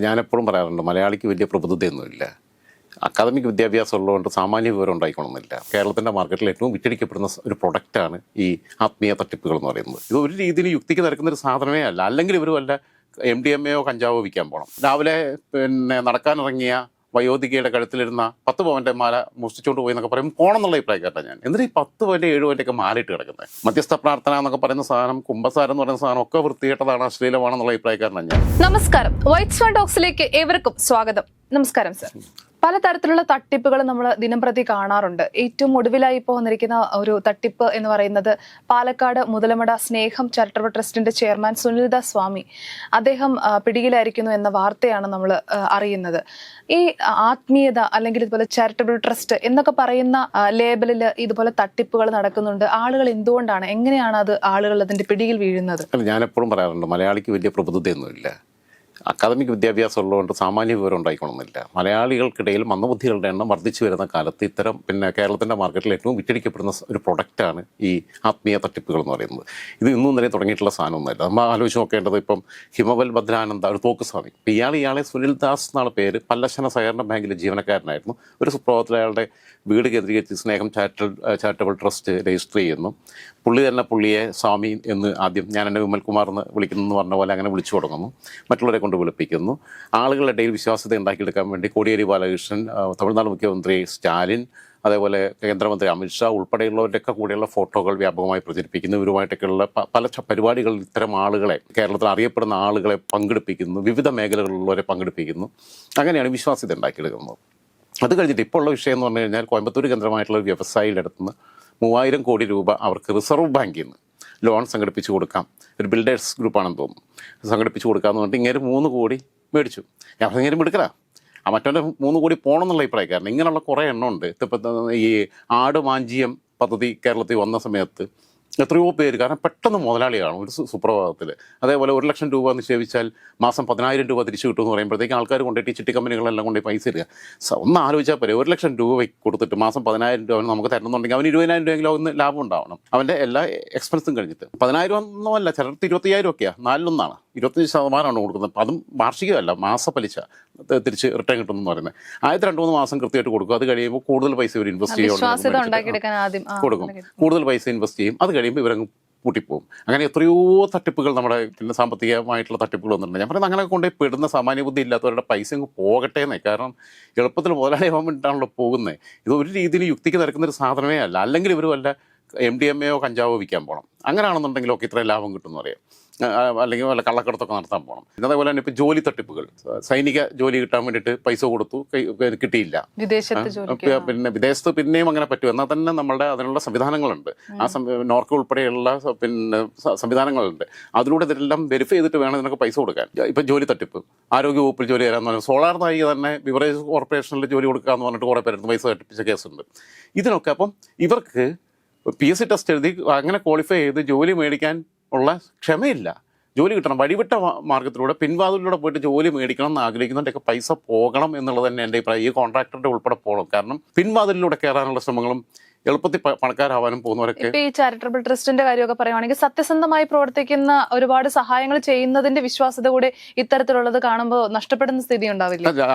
ഞാനെപ്പോഴും പറയാറുണ്ട്, മലയാളിക്ക് വലിയ പ്രബുദ്ധതയൊന്നുമില്ല. അക്കാദമിക് വിദ്യാഭ്യാസം ഉള്ളതുകൊണ്ട് സാമാന്യ വിവരം ഉണ്ടായിക്കൊള്ളുന്നില്ല. കേരളത്തിൻ്റെ മാർക്കറ്റിൽ ഏറ്റവും വിറ്റഴിക്കപ്പെടുന്ന ഒരു പ്രൊഡക്റ്റാണ് ഈ ആത്മീയ തട്ടിപ്പുകൾ എന്ന് പറയുന്നത്. ഇത് ഒരു രീതിയിൽ യുക്തിക്ക് നിരക്കുന്ന ഒരു സാധനമേ അല്ല. അല്ലെങ്കിൽ ഇവർ വല്ല MDMA കഞ്ചാവോ വിൽക്കാൻ പോകണം. രാവിലെ നടക്കാനിറങ്ങിയ വയോധികയുടെ കഴുത്തിലിരുന്ന 10 പവൻ്റെ മാല മോഷ്ടിച്ചുകൊണ്ട് പോയി എന്നൊക്കെ പറയും പോകണം എന്നുള്ള അഭിപ്രായക്കാരനാണ് ഞാൻ. എന്തിനാ ഈ 10 പവൻ്റെ 7 പവൻ്റെ ഒക്കെ മാലയിട്ട് കിടക്കുന്നത്? മധ്യസ്ഥ പ്രാർത്ഥന എന്നൊക്കെ പറയുന്ന സാധനം, കുംഭസാരം എന്ന് പറയുന്ന സാധനം ഒക്കെ വൃത്തികെട്ടതാണ്, അശ്ലീലമാണെന്നുള്ള അഭിപ്രായക്കാരനാണ് ഞാൻ. നമസ്കാരം, വൈറ്റ് സ്വാൻ ടോക്സിലേക്ക് ഏവർക്കും സ്വാഗതം. നമസ്കാരം സർ. പലതരത്തിലുള്ള തട്ടിപ്പുകൾ നമ്മൾ ദിനംപ്രതി കാണാറുണ്ട്. ഏറ്റവും ഒടുവിലായി ഇപ്പോൾ വന്നിരിക്കുന്ന ഒരു തട്ടിപ്പ് എന്ന് പറയുന്നത് പാലക്കാട് മുതലമട സ്നേഹം ചാരിറ്റബിൾ ട്രസ്റ്റിന്റെ ചെയർമാൻ സുനിൽദാസ് സ്വാമി, അദ്ദേഹം പിടിയിലായിരിക്കുന്നു എന്ന വാർത്തയാണ് നമ്മൾ അറിയുന്നത്. ഈ ആത്മീയത അല്ലെങ്കിൽ ഇതുപോലെ ചാരിറ്റബിൾ ട്രസ്റ്റ് എന്നൊക്കെ പറയുന്ന ലേബലിൽ ഇതുപോലെ തട്ടിപ്പുകൾ നടക്കുന്നുണ്ട്. ആളുകൾ എന്തുകൊണ്ടാണ്, എങ്ങനെയാണ് ആളുകൾ അതിന്റെ പിടിയിൽ വീഴുന്നത്? ഞാനെപ്പോഴും പറയാറുണ്ട്, മലയാളിക്ക് വലിയ പ്രബുദ്ധതയൊന്നുമില്ല. അക്കാദമിക് വിദ്യാഭ്യാസം ഉള്ളതുകൊണ്ട് സാമാന്യ വിവരം ഉണ്ടായിക്കൊള്ളുന്നില്ല. മലയാളികൾക്കിടയിൽ മന്ദബുദ്ധികളുടെ എണ്ണം വർദ്ധിച്ചു വരുന്ന കാലത്ത് ഇത്തരം കേരളത്തിൻ്റെ മാർക്കറ്റിൽ ഏറ്റവും വിറ്റഴിക്കപ്പെടുന്ന ഒരു പ്രൊഡക്റ്റാണ് ഈ ആത്മീയ തട്ടിപ്പുകൾ എന്ന് പറയുന്നത്. ഇത് ഇന്നും ഇന്നലെ തുടങ്ങിയിട്ടുള്ള സാധനമൊന്നുമല്ല. നമ്മൾ ആലോചിച്ച് നോക്കേണ്ടത്, ഇപ്പം ഹിമവൽ ഭദ്രാനന്ദ, ഒരു തോക്ക് സ്വാമി, ഇയാളെ സുനിൽദാസ് എന്നാണ് പേര്. പല്ലശന സഹകരണ ബാങ്കിലെ ജീവനക്കാരനായിരുന്നു. ഒരു സുപ്രഭാതത്തിൽ അയാളുടെ വീട് കേന്ദ്രീകരിച്ച് സ്നേഹം ചാരിറ്റബിൾ ട്രസ്റ്റ് രജിസ്റ്റർ ചെയ്യുന്നു. പുള്ളി തന്നെ പുള്ളിയെ സ്വാമി എന്ന് ആദ്യം, ഞാൻ എന്നെ വിമൽകുമാർ എന്ന് വിളിക്കുന്നു പറഞ്ഞ പോലെ അങ്ങനെ വിളിച്ചു തുടങ്ങുന്നു. മറ്റുള്ളവരെ കൊണ്ട് വിളിപ്പിക്കുന്നു. ആളുകളുടെ ഇടയിൽ വിശ്വാസ്യത ഉണ്ടാക്കിയെടുക്കാൻ വേണ്ടി കോടിയേരി ബാലകൃഷ്ണൻ, തമിഴ്നാട് മുഖ്യമന്ത്രി സ്റ്റാലിൻ, അതേപോലെ കേന്ദ്രമന്ത്രി അമിത്ഷാ ഉൾപ്പെടെയുള്ളവരുടെയൊക്കെ കൂടെയുള്ള ഫോട്ടോകൾ വ്യാപകമായി പ്രചരിപ്പിക്കുന്നു. ഇവരുമായിട്ടൊക്കെയുള്ള പല പരിപാടികളിൽ ഇത്തരം ആളുകളെ, കേരളത്തിൽ അറിയപ്പെടുന്ന ആളുകളെ പങ്കെടുപ്പിക്കുന്നു. വിവിധ മേഖലകളിലുള്ളവരെ പങ്കെടുപ്പിക്കുന്നു. അങ്ങനെയാണ് വിശ്വാസ്യത ഉണ്ടാക്കിയെടുക്കുന്നത്. അത് കഴിഞ്ഞിട്ട് ഇപ്പോൾ ഉള്ള വിഷയം എന്ന് പറഞ്ഞു കഴിഞ്ഞാൽ, കോയമ്പത്തൂർ കേന്ദ്രമായിട്ടുള്ള ഒരു വ്യവസായിയുടെ അടുത്തുനിന്ന് 3000 കോടി രൂപ അവർക്ക് റിസർവ് ബാങ്കിൽ നിന്ന് ലോൺ സംഘടിപ്പിച്ച് കൊടുക്കാം, ഒരു ബിൽഡേഴ്സ് ഗ്രൂപ്പാണെന്ന് തോന്നുന്നു, സംഘടിപ്പിച്ച് കൊടുക്കാമെന്ന് പറഞ്ഞിട്ട് ഇങ്ങനെ 3 കോടി മേടിച്ചു. ഞാൻ ഇങ്ങനെ എടുക്കലാ, മറ്റവൻ്റെ 3 കോടി പോകണം എന്നുള്ള അഭിപ്രായക്കാരൻ. ഇങ്ങനെയുള്ള കുറേ എണ്ണമുണ്ട്. ഇപ്പം ഈ ആട് മാഞ്ചിയം പദ്ധതി കേരളത്തിൽ വന്ന സമയത്ത് എത്രയോ പേര്, കാരണം പെട്ടെന്ന് മുതലാളിയാണ് ഒരു സുപ്രഭാതത്തിൽ. അതേപോലെ 1 ലക്ഷം രൂപ നിക്ഷേപിച്ചാൽ മാസം 10,000 രൂപ തിരിച്ചു കിട്ടുമെന്ന് പറയുമ്പോഴത്തേക്ക് ആൾക്കാർ കൊണ്ടുപോയി ചിട്ടി കമ്പനികളെല്ലാം കൊണ്ടുപോയി പൈസ ഇടുക. ഒന്ന് ആലോചിച്ചാൽ പോരെ, 1 ലക്ഷം രൂപ കൊടുത്തിട്ട് മാസം 10,000 രൂപ നമുക്ക് തരണമെന്നുണ്ടെങ്കിൽ അവന് 20,000 രൂപയെങ്കിലും ഒന്ന് ലാഭം ഉണ്ടാവണം, അവൻ്റെ എല്ലാ എക്സ്പെൻസും കഴിഞ്ഞിട്ട്. 10,000 ഒന്നുമല്ല, ചിലർക്ക് 25,000 ഒക്കെയാണ്, 4-1 25% കൊടുക്കുന്നത്. അതും വാർഷികമല്ല, മാസപ്പലിശ തിരിച്ച് റിട്ടേൺ കിട്ടുമെന്ന് പറയുന്നത്. ആദ്യത്തെ 2-3 മാസം കൃത്യമായിട്ട് കൊടുക്കും. അത് കഴിയുമ്പോൾ കൂടുതൽ പൈസ ഇവർ ഇൻവെസ്റ്റ് കൊടുക്കും, കൂടുതൽ പൈസ ഇൻവെസ്റ്റ് ചെയ്യും. അത് കഴിയുമ്പോൾ ഇവരങ്ങ് പൂട്ടിപ്പോകും. അങ്ങനെ എത്രയോ തട്ടിപ്പുകൾ നമ്മുടെ സാമ്പത്തികമായിട്ടുള്ള തട്ടിപ്പുകൾ വന്നിട്ടുണ്ട്. ഞാൻ പറയുന്നത് അങ്ങനെ കൊണ്ടുപോയി പെടുന്ന സാമാന്യ ബുദ്ധി ഇല്ലാത്തവരുടെ പൈസ അങ്ങ് പോകട്ടെ എന്നേ. കാരണം എളുപ്പത്തിൽ മുതലാളിയാവാൻ വേണ്ടിയിട്ടാണല്ലോ പോകുന്നത്. ഇത് ഒരു രീതിയിൽ യുക്തിക്ക് നിരക്കുന്ന ഒരു സാധനമേ അല്ല. അല്ലെങ്കിൽ ഇവർ വല്ല MDMA കഞ്ചാവോ വിൽക്കാൻ പോകണം. അങ്ങനെയാണെന്നുണ്ടെങ്കിലൊക്കെ ഇത്രയും ലാഭം കിട്ടുമെന്ന് അറിയാം. അല്ലെങ്കിൽ വല്ല കള്ളക്കടത്തൊക്കെ നടത്താൻ പോകണം. അതേപോലെ തന്നെ ഇപ്പോൾ ജോലി തട്ടിപ്പുകൾ, സൈനിക ജോലി കിട്ടാൻ വേണ്ടിയിട്ട് പൈസ കൊടുത്തു, കിട്ടിയില്ല. പിന്നെ വിദേശത്ത് പിന്നെയും അങ്ങനെ പറ്റും. എന്നാൽ തന്നെ നമ്മളുടെ അതിനുള്ള സംവിധാനങ്ങളുണ്ട്. നോർക്ക ഉൾപ്പെടെയുള്ള സംവിധാനങ്ങളുണ്ട്. അതിലൂടെ ഇതെല്ലാം വെരിഫൈ ചെയ്തിട്ട് വേണം ഇതിനൊക്കെ പൈസ കൊടുക്കാൻ. ഇപ്പം ജോലി തട്ടിപ്പ്, ആരോഗ്യവകുപ്പിൽ ജോലി തരാമെന്ന് പറഞ്ഞാൽ, സോളാർ നായിക തന്നെ ബിവറേജ് കോർപ്പറേഷനിൽ ജോലി കൊടുക്കാമെന്ന് പറഞ്ഞിട്ട് കുറേ പേരെടുത്ത് പൈസ തട്ടിപ്പിച്ച കേസുണ്ട്. ഇതിനൊക്കെ അപ്പം ഇവർക്ക് PSC ടെസ്റ്റ് എഴുതി അങ്ങനെ ക്വാളിഫൈ ചെയ്ത് ജോലി മേടിക്കാൻ ഉള്ള ക്ഷമയില്ല. ജോലി കിട്ടണം, വഴിവിട്ട മാർഗത്തിലൂടെ പിൻവാതിലൂടെ പോയിട്ട് ജോലി മേടിക്കണം എന്ന് ആഗ്രഹിക്കുന്നതിൻ്റെയൊക്കെ പൈസ പോകണം എന്നുള്ളത് തന്നെ എൻ്റെ അഭിപ്രായം. ഈ കോൺട്രാക്ടറുടെ ഉൾപ്പെടെ പോകണം. കാരണം പിൻവാതിലൂടെ കയറാനുള്ള ശ്രമങ്ങളും എളുപ്പത്തിൽ പണക്കാരാവാനും പോകുന്നവരൊക്കെ. ഈ ചാരിറ്റബിൾ ട്രസ്റ്റിന്റെ കാര്യമൊക്കെ പറയുവാണെങ്കിൽ, സത്യസന്ധമായി പ്രവർത്തിക്കുന്ന ഒരുപാട് സഹായങ്ങൾ ചെയ്യുന്നതിന്റെ വിശ്വാസ്യത കൂടെ ഇത്തരത്തിലുള്ളത് കാണുമ്പോൾ നഷ്ടപ്പെടുന്ന സ്ഥിതി ഉണ്ടാവില്ല.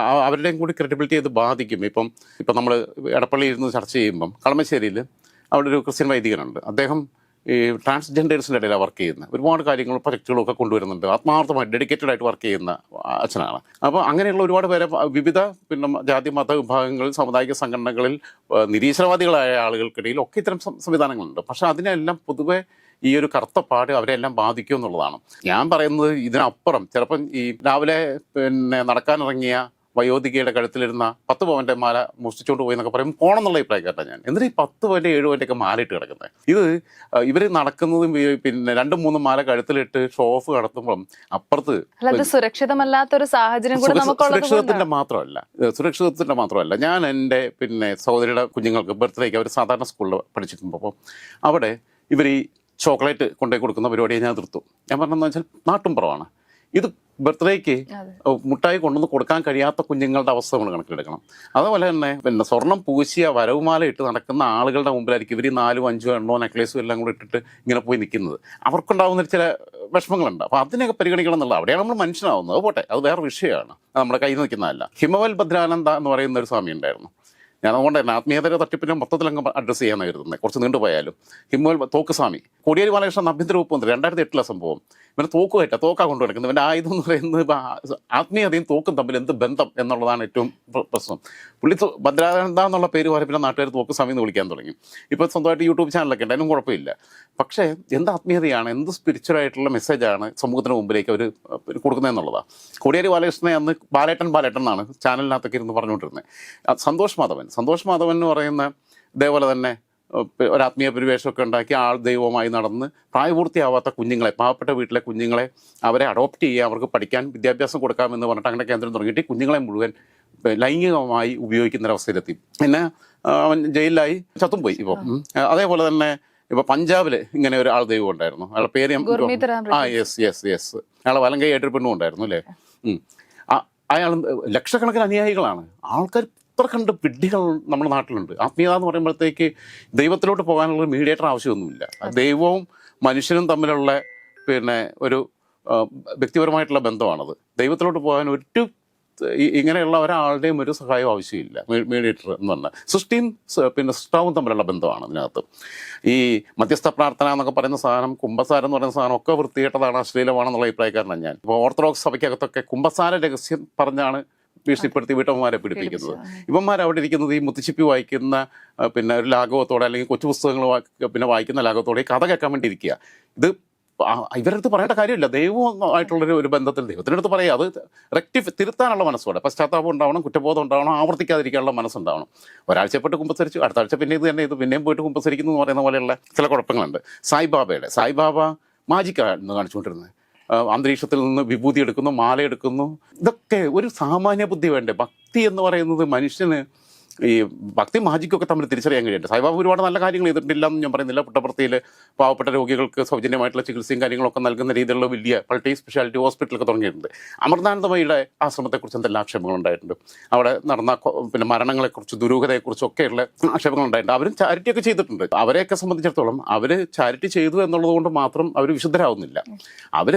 അവരുടെയും കൂടി ക്രെഡിബിലിറ്റി ഇത് ബാധിക്കും. ഇപ്പം നമ്മൾ എടപ്പള്ളിയിൽ ഇരുന്ന് ചർച്ച ചെയ്യുമ്പം കളമശ്ശേരിയിൽ അവിടെ ഒരു ക്രിസ്ത്യൻ വൈദികനുണ്ട്. അദ്ദേഹം ഈ ട്രാൻസ്ജെൻഡേഴ്സിൻ്റെ ഇടയിലാണ് വർക്ക് ചെയ്യുന്നത്. ഒരുപാട് കാര്യങ്ങൾ പ്രൊജക്റ്റുകളൊക്കെ കൊണ്ടുവരുന്നുണ്ട്. ആത്മാർത്ഥമായി ഡെഡിക്കേറ്റഡ് ആയിട്ട് വർക്ക് ചെയ്യുന്ന അച്ഛനാണ്. അപ്പോൾ അങ്ങനെയുള്ള ഒരുപാട് പേരെ വിവിധ ജാതി മത വിഭാഗങ്ങളിൽ, സാമുദായിക സംഘടനകളിൽ, നിരീശ്വരവാദികളായ ആളുകൾക്കിടയിൽ ഒക്കെ ഇത്തരം സംവിധാനങ്ങളുണ്ട്. പക്ഷേ അതിനെല്ലാം പൊതുവെ ഈ ഒരു കറുത്തപ്പാട് അവരെല്ലാം ബാധിക്കും എന്നുള്ളതാണ്. ഞാൻ പറയുന്നത് ഇതിനപ്പുറം ചിലപ്പം ഈ രാവിലെ നടക്കാനിറങ്ങിയ വയോധികയുടെ കഴുത്തിലിരുന്ന 10 പവൻ്റെ മാല മോഷ്ടിച്ചുകൊണ്ട് പോയി എന്നൊക്കെ പറയും പോകണം എന്നുള്ള അഭിപ്രായക്കാരനാണ് ഞാൻ. എന്തിനാ ഈ 10 പവൻ്റെ 7 പവൻ്റെ ഒക്കെ മാലയിട്ട് കിടക്കുന്നത്? ഇത് ഇവർ നടക്കുന്നതും 2-3 മാല കഴുത്തിലിട്ട് ഷോ ഓഫ് നടത്തുമ്പം അപ്പുറത്ത് സുരക്ഷിതമല്ലാത്തൊരു സാഹചര്യം സുരക്ഷിതത്തിന്റെ മാത്രമല്ല. ഞാൻ എൻ്റെ സഹോദരിയുടെ കുഞ്ഞുങ്ങൾക്ക് ബർത്ത്ഡേക്ക് അവർ സാധാരണ സ്കൂളിൽ പഠിച്ചിട്ടുമ്പോൾ അവിടെ ഇവർ ഈ ചോക്ലേറ്റ് കൊണ്ടുപോയി കൊടുക്കുന്ന പരിപാടിയെ ഞാൻ എതിർത്തു. ഞാൻ പറഞ്ഞതെന്ന് വെച്ചാൽ നാട്ടുംപുറമാണ്. ഇത് ബർത്ത്ഡേക്ക് മുട്ടായി കൊണ്ടുവന്ന് കൊടുക്കാൻ കഴിയാത്ത കുഞ്ഞുങ്ങളുടെ അവസ്ഥ നമ്മൾ കണക്കിലെടുക്കണം. അതുപോലെ തന്നെ പിന്നെ സ്വർണം പൂശിയ വരവുമാല ഇട്ട് നടക്കുന്ന ആളുകളുടെ മുമ്പിലായിരിക്കും ഇവർ 4, 5, 8 നെക്ലേസും എല്ലാം കൂടെ ഇട്ടിട്ട് ഇങ്ങനെ പോയി നിൽക്കുന്നത്. അവർക്കുണ്ടാകുന്ന ചില വിഷമങ്ങളുണ്ട്. അപ്പോൾ അതിനെയൊക്കെ പരിഗണിക്കണം എന്നുള്ളത്. അവിടെയാണ് നമ്മൾ മനുഷ്യനാവുന്നത്. അത് പോട്ടെ, അത് വേറെ വിഷയമാണ്, നമ്മുടെ കയ്യിൽ നിൽക്കുന്നതല്ല. ഹിമവൽ ഭദ്രാനന്ദ എന്ന് പറയുന്ന ഒരു സ്വാമി ഉണ്ടായിരുന്നു. ഞാൻ അതുകൊണ്ട് തന്നെ ആത്മീയതയുടെ തട്ടിപ്പിനെ മൊത്തത്തിലങ്ങ് അഡ്രസ്സ് ചെയ്യാൻ കരുതുന്നത്, കുറച്ച് നീണ്ടുപോയാലും. ഹിമവൽ തോക്ക് സ്വാമി, കോടിയേരി ബാലകൃഷ്ണൻ ആഭ്യന്തര വകുപ്പ് മന്ത്രി, 2008 സംഭവം. ഇവന് തോക്കാ കൊണ്ടു നടക്കുന്നത്. ഇവൻ്റെ ആയുധം എന്ന് പറയുന്നത് ആത്മീയതയും തോക്കും തമ്മിൽ എന്ത് ബന്ധം എന്നുള്ളതാണ് ഏറ്റവും പ്രശ്നം. പുള്ളി ഭദ്രാനന്ദ എന്നുള്ള പേര് പോലെ പിന്നെ നാട്ടുകാർ തോക്ക് സ്വാമി എന്ന് വിളിക്കാൻ തുടങ്ങി. ഇപ്പോൾ സ്വന്തമായിട്ട് യൂട്യൂബ് ചാനലൊക്കെ ഉണ്ട്, അതിനും കുഴപ്പമില്ല. പക്ഷേ എന്ത് ആത്മീയതയാണ്, എന്ത് സ്പിരിച്വൽ ആയിട്ടുള്ള മെസ്സേജാണ് സമൂഹത്തിന് മുമ്പിലേക്ക് അവർ കൊടുക്കുന്നതെന്നുള്ളതാണ്. കോടിയേരി ബാലകൃഷ്ണനെ അന്ന് ബാലേട്ടൻ എന്നാണ് ചാനലിനകത്തൊക്കെ ഇരുന്ന് പറഞ്ഞുകൊണ്ടിരുന്നത്. സന്തോഷ് മാധവൻ എന്ന് പറയുന്ന ഇതേപോലെ തന്നെ ഒരാത്മീയ പരിവേഷമൊക്കെ ഉണ്ടാക്കി ആൾ ദൈവമായി നടന്ന് പ്രായപൂർത്തിയാവാത്ത കുഞ്ഞുങ്ങളെ, പാവപ്പെട്ട വീട്ടിലെ കുഞ്ഞുങ്ങളെ അവരെ അഡോപ്റ്റ് ചെയ്യുക, അവർക്ക് പഠിക്കാൻ വിദ്യാഭ്യാസം കൊടുക്കാമെന്ന് പറഞ്ഞിട്ട് അങ്ങനെ കേന്ദ്രം തുടങ്ങിയിട്ട് കുഞ്ഞുങ്ങളെ മുഴുവൻ ലൈംഗികമായി ഉപയോഗിക്കുന്നൊരവസ്ഥയിലെത്തി. പിന്നെ അവൻ ജയിലിലായി ചത്തും പോയി. ഇപ്പോൾ അതേപോലെ തന്നെ ഇപ്പോൾ പഞ്ചാബിൽ ഇങ്ങനെ ഒരു ആൾ ദൈവം ഉണ്ടായിരുന്നു. അയാളുടെ പേര് യെസ് അയാളെ വലം കൈയായിട്ടൊരു പെണ്ണും ഉണ്ടായിരുന്നു അല്ലേ. അയാൾ ലക്ഷക്കണക്കിന് അനുയായികളാണ്. ആൾക്കാർ ഇത്ര കണ്ട് വിഡ്ഢികൾ നമ്മുടെ നാട്ടിലുണ്ട്. ആത്മീയത എന്ന് പറയുമ്പോഴത്തേക്ക് ദൈവത്തിലോട്ട് പോകാനുള്ള മീഡിയേറ്റർ ആവശ്യമൊന്നുമില്ല. ദൈവവും മനുഷ്യനും തമ്മിലുള്ള പിന്നെ ഒരു വ്യക്തിപരമായിട്ടുള്ള ബന്ധമാണത്. ദൈവത്തിലോട്ട് പോകാൻ ഇങ്ങനെയുള്ള ഒരാളുടെയും ഒരു സഹായം ആവശ്യമില്ല. മീഡിയേറ്റർ എന്ന് പറഞ്ഞാൽ സൃഷ്ടിയും പിന്നെ സൃഷ്ടാവും തമ്മിലുള്ള ബന്ധമാണ് ഇതിനകത്ത്. ഈ മധ്യസ്ഥ പ്രാർത്ഥന എന്നൊക്കെ പറയുന്ന സാധനം, കുമ്പസാരം എന്ന് പറയുന്ന സാധനം ഒക്കെ വൃത്തികെട്ടതാണ്, അശ്ലീലമാണെന്നുള്ള അഭിപ്രായക്കാരനാണ് ഞാൻ. ഇപ്പോൾ ഓർത്തഡോക്സ് സഭയ്ക്കകത്തൊക്കെ കുമ്പസാര രഹസ്യം പറഞ്ഞാണ് ഭീഷണിപ്പെടുത്തി വീട്ടമ്മമാരെ പിടിപ്പിക്കുന്നത്. ഇവന്മാർ അവിടെ ഇരിക്കുന്നത് ഈ മുത്തുച്ചിപ്പി വായിക്കുന്ന പിന്നെ ഒരു ലാഘവത്തോടെ, അല്ലെങ്കിൽ കൊച്ചു പുസ്തകങ്ങൾ പിന്നെ വായിക്കുന്ന ലാഘവത്തോടെ കഥ കേൾക്കാൻ വേണ്ടി ഇരിക്കുക. ഇത് ഇവരുടെ അടുത്ത് പറയേണ്ട കാര്യമില്ല. ദൈവമായിട്ടുള്ളൊരു ബന്ധത്തിൽ ദൈവത്തിൻ്റെ അടുത്ത് പറയുക. അത് തിരുത്താനുള്ള മനസ്സോടെ പശ്ചാത്താപം ഉണ്ടാവണം, കുറ്റബോധം ഉണ്ടാവണം, ആവർത്തിക്കാതിരിക്കാനുള്ള മനസ്സുണ്ടാവണം. ഒരാഴ്ചപ്പെട്ട് കുമ്പസരിച്ചു, അടുത്ത ആഴ്ച പിന്നെ ഇത് തന്നെ പിന്നെയും പോയിട്ട് കുമ്പസരിക്കുന്നു എന്ന് പറയുന്ന പോലെയുള്ള ചില കുഴപ്പങ്ങളുണ്ട്. സായിബാബ മാജിക്കാണ് കാണിച്ചുകൊണ്ടിരുന്നത്. അന്തരീക്ഷത്തിൽ നിന്ന് വിഭൂതി എടുക്കുന്നു, മാല എടുക്കുന്നു. ഇതൊക്കെ ഒരു സാമാന്യ ബുദ്ധി വേണ്ടേ? ഭക്തി എന്ന് പറയുന്നത് മനുഷ്യന് ഈ ഭക്തി മാജിക്കൊക്കെ തമ്മിൽ തിരിച്ചറിയാൻ കഴിയട്ടെ. സായിബാബ ഒരുപാട് നല്ല കാര്യങ്ങൾ ചെയ്തിട്ടില്ല എന്ന് ഞാൻ പറയുന്നില്ല. പുട്ടപർത്തിയിൽ പാവപ്പെട്ട രോഗികൾക്ക് സൗജന്യമായിട്ടുള്ള ചികിത്സയും കാര്യങ്ങളൊക്കെ നൽകുന്ന രീതിയിലുള്ള വലിയ മൾട്ടി സ്പെഷ്യാലിറ്റി ഹോസ്പിറ്റലൊക്കെ തുടങ്ങിയിട്ടുണ്ട്. അമൃതാനന്ദമയിയുടെ ആശ്രമത്തെക്കുറിച്ച് എന്തെല്ലാം ആക്ഷേപങ്ങളുണ്ടായിട്ടുണ്ട്. അവിടെ നടന്ന പിന്നെ മരണങ്ങളെക്കുറിച്ച്, ദുരൂഹതയെക്കുറിച്ചൊക്കെയുള്ള ആക്ഷേപങ്ങളുണ്ടായിട്ടുണ്ട്. അവരും ചാരിറ്റിയൊക്കെ ചെയ്തിട്ടുണ്ട്. അവരെയൊക്കെ സംബന്ധിച്ചിടത്തോളം അവർ ചാരിറ്റി ചെയ്തു എന്നുള്ളത് കൊണ്ട് മാത്രം അവർ വിശുദ്ധരാകുന്നില്ല. അവർ